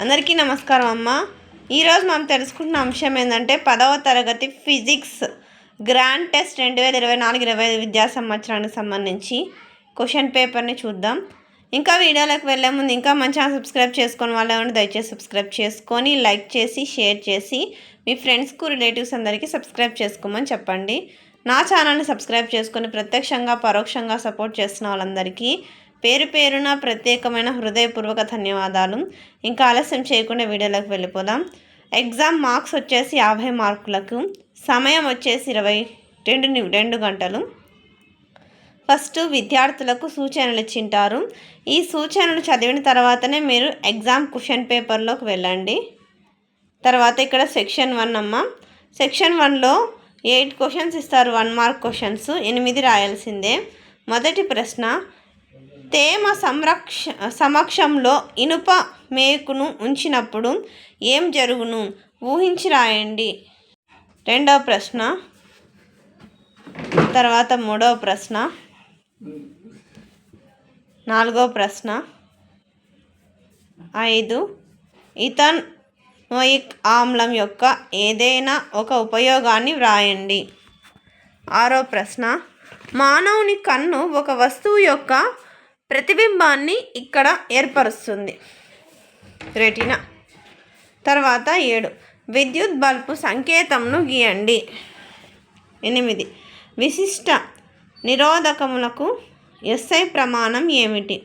అందరికీ నమస్కారం అమ్మ. ఈరోజు మనం తెలుసుకుంటున్న అంశం ఏంటంటే 10వ తరగతి ఫిజిక్స్ గ్రాండ్ టెస్ట్ 2024-25 విద్యా సంవత్సరానికి సంబంధించి క్వశ్చన్ పేపర్ని చూద్దాం. ఇంకా వీడియోలోకి వెళ్ళే ముందు ఇంకా మన ఛానల్ సబ్స్క్రైబ్ చేసుకొని వాళ్ళు ఏమంటే దయచేసి సబ్స్క్రైబ్ చేసుకొని లైక్ చేసి షేర్ చేసి మీ ఫ్రెండ్స్కు రిలేటివ్స్ అందరికీ సబ్స్క్రైబ్ చేసుకోమని చెప్పండి. నా ఛానల్ని సబ్స్క్రైబ్ చేసుకొని ప్రత్యక్షంగా పరోక్షంగా సపోర్ట్ చేస్తున్న వాళ్ళందరికీ పేరు పేరున ప్రత్యేకమైన హృదయపూర్వక ధన్యవాదాలు. ఇంకా ఆలస్యం చేయకుండా వీడియోలోకి వెళ్ళిపోదాం. ఎగ్జామ్ మార్క్స్ వచ్చేసి 50 మార్కులకు, సమయం వచ్చేసి 22 గంటలు. ఫస్ట్ విద్యార్థులకు సూచనలు ఇచ్చింటారు. ఈ సూచనలు చదివిన తర్వాతనే మీరు ఎగ్జామ్ క్వశ్చన్ పేపర్లోకి వెళ్ళండి. తర్వాత ఇక్కడ సెక్షన్ 1 అమ్మ. సెక్షన్ 1లో 8 క్వశ్చన్స్ ఇస్తారు. 1 మార్క్ క్వశ్చన్స్ 8 రాయాల్సిందే. మొదటి ప్రశ్న, తేమ సమక్షంలో ఇనుప మేకును ఉంచినప్పుడు ఏం జరుగును? ఊహించి రాయండి. రెండవ ప్రశ్న, తర్వాత మూడవ ప్రశ్న, నాలుగవ ప్రశ్న, 5 ఇథనోయిక్ ఆమ్లం యొక్క ఏదైనా ఒక ఉపయోగాన్ని వ్రాయండి. ఆరో ప్రశ్న, మానవుని కన్ను ఒక వస్తువు యొక్క ప్రతిబింబాన్ని ఇక్కడ ఏర్పరుస్తుంది, రెటీనా. తర్వాత 7 విద్యుత్ బల్బు సంకేతంను గీయండి. 8 విశిష్ట నిరోధకములకు SI ప్రమాణం ఏమిటి?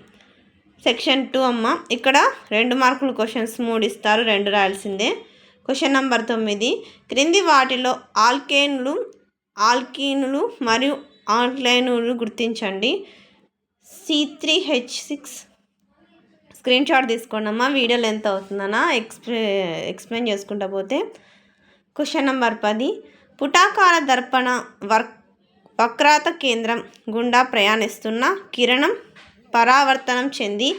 సెక్షన్ 2 అమ్మ. ఇక్కడ 2 మార్కులు క్వశ్చన్స్ 3 ఇస్తారు, 2 రాయాల్సిందే. క్వశ్చన్ నెంబర్ 9, క్రింది వాటిలో ఆల్కీనులు మరియు ఆల్కైనులు గుర్తించండి. C3H6 స్క్రీన్ షాట్ తీసుకోండి అమ్మా. వీడియో లెంత్ అవుతుందన్నా ఎక్స్ప్లెయిన్ చేసుకుంటా పోతే. క్వశ్చన్ నెంబర్ 10, పుటాకార దర్పణ వక్రత కేంద్రం గుండా ప్రయాణిస్తున్న కిరణం పరావర్తనం చెంది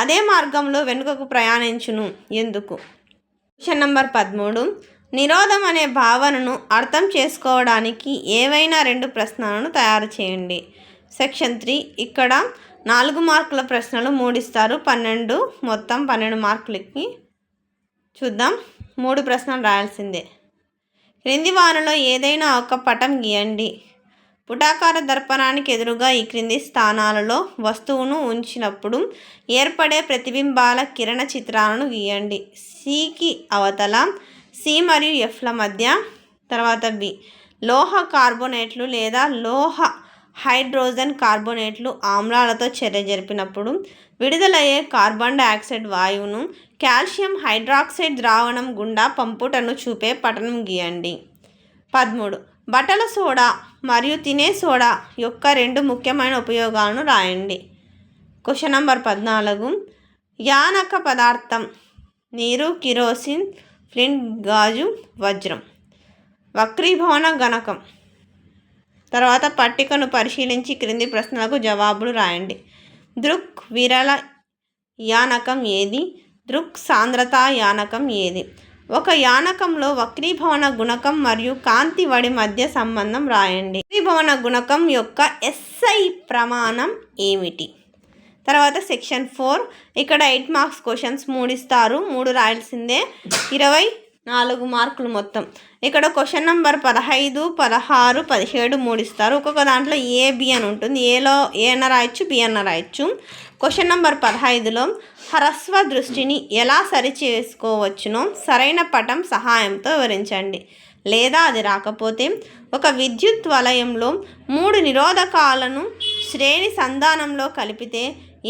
అదే మార్గంలో వెనుకకు ప్రయాణించును, ఎందుకు? క్వశ్చన్ నెంబర్ 13, నిరోధం అనే భావనను అర్థం చేసుకోవడానికి ఏవైనా 2 ప్రశ్నలను తయారు చేయండి. సెక్షన్ 3, ఇక్కడ 4 మార్కుల ప్రశ్నలు 3 ఇస్తారు, 12 మొత్తం 12 మార్కులకి చూద్దాం. 3 ప్రశ్నలు రాయాల్సిందే. క్రింది వారిలో ఏదైనా ఒక పటం గీయండి. పుటాకార దర్పణానికి ఎదురుగా ఈ క్రింది స్థానాలలో వస్తువును ఉంచినప్పుడు ఏర్పడే ప్రతిబింబాల కిరణ చిత్రాలను గీయండి. సికి అవతల, C మరియు Fల మధ్య. తర్వాత B, లోహ కార్బోనేట్లు లేదా లోహ హైడ్రోజన్ కార్బోనేట్లు ఆమ్లాలతో చర్య జరిపినప్పుడు విడుదలయ్యే కార్బన్ డయాక్సైడ్ వాయువును కాల్షియం హైడ్రాక్సైడ్ ద్రావణం గుండా పంపుటను చూపే పటం గీయండి. 13 బట్టల సోడా మరియు తినే సోడా యొక్క 2 ముఖ్యమైన ఉపయోగాలను రాయండి. క్వశ్చన్ నెంబర్ 14, యానక పదార్థం నీరు, కిరోసిన్, ఫ్లింట్, గాజు, వజ్రం. వక్రీభవన గణకం. తర్వాత పట్టికను పరిశీలించి క్రింది ప్రశ్నలకు జవాబులు రాయండి. దృక్ విరల యానకం ఏది? దృక్ సాంద్రతా యానకం ఏది? ఒక యానకంలో వక్రీభవన గుణకం మరియు కాంతి వడి మధ్య సంబంధం రాయండి. వక్రీభవన గుణకం యొక్క SI ప్రమాణం ఏమిటి? తర్వాత సెక్షన్ 4, ఇక్కడ 8 మార్క్స్ క్వశ్చన్స్ 3 ఇస్తారు, 3 రాయాల్సిందే, 24 మార్కులు మొత్తం. ఇక్కడ క్వశ్చన్ నెంబర్ 15, 16, 17 3 ఇస్తారు. ఒక్కొక్క దాంట్లో AB అని ఉంటుంది. ఏలో A అన్న రాయొచ్చు, B అన్న రాయొచ్చు. క్వశ్చన్ నెంబర్ 15లో హ్రస్వ దృష్టిని ఎలా సరిచేసుకోవచ్చునో సరైన పటం సహాయంతో వివరించండి. లేదా అది రాకపోతే ఒక విద్యుత్ వలయంలో 3 నిరోధకాలను శ్రేణి సంధానంలో కలిపితే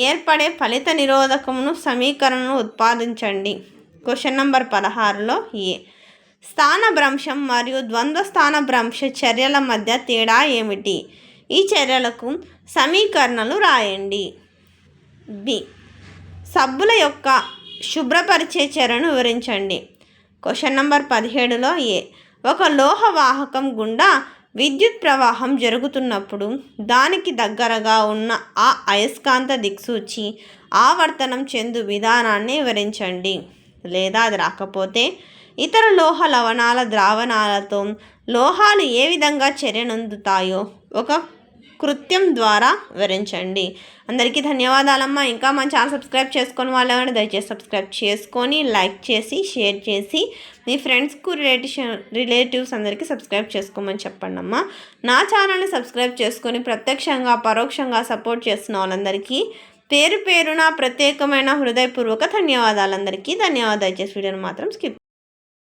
ఏర్పడే ఫలిత నిరోధకమును సమీకరణను ఉత్పాదించండి. క్వశ్చన్ నెంబర్ 16లో A, స్థానభ్రంశం మరియు ద్వంద్వ స్థానభ్రంశ చర్యల మధ్య తేడా ఏమిటి? ఈ చర్యలకు సమీకరణలు రాయండి. B, సబ్బుల యొక్క శుభ్రపరిచే చర్యను వివరించండి. క్వశ్చన్ నెంబర్ 17లో A, ఒక లోహ వాహకం గుండా విద్యుత్ ప్రవాహం జరుగుతున్నప్పుడు దానికి దగ్గరగా ఉన్న ఆ అయస్కాంత దిక్సూచి ఆవర్తనం చెందు విధానాన్ని వివరించండి. లేదా అది రాకపోతే ఇతర లోహ లవణాల ద్రావణాలతో లోహాలు ఏ విధంగా చర్యనొందుతాయో ఒక కృత్యం ద్వారా వివరించండి. అందరికీ ధన్యవాదాలమ్మా. ఇంకా మన ఛానల్ సబ్స్క్రైబ్ చేసుకొని వాళ్ళేమైనా దయచేసి సబ్స్క్రైబ్ చేసుకొని లైక్ చేసి షేర్ చేసి మీ ఫ్రెండ్స్కు రిలేటివ్స్ అందరికీ సబ్స్క్రైబ్ చేసుకోమని చెప్పండి అమ్మా. నా ఛానల్ని సబ్స్క్రైబ్ చేసుకొని ప్రత్యక్షంగా పరోక్షంగా సపోర్ట్ చేస్తున్న వాళ్ళందరికీ పేరు పేరున ప్రత్యేకమైన హృదయపూర్వక ధన్యవాదాలందరికీ. ధన్యవాదాలు. దయచేసి వీడియోని మాత్రం స్కిప్